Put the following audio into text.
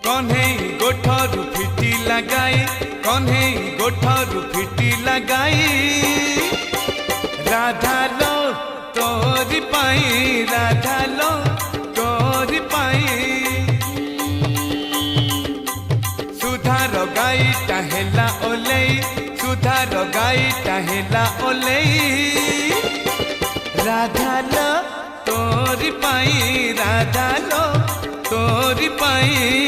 कन्हई गोठरू फिटी लगाई कन्हई गोठरू फिटी लगाई राधा लो तोरी पाई राधा लो तोरी पाई सुधार गाई टाहेला ओलेई सुधार गाई टाहेला ओलेई राधा लो तोरी पाई राधा लो तोरी पाई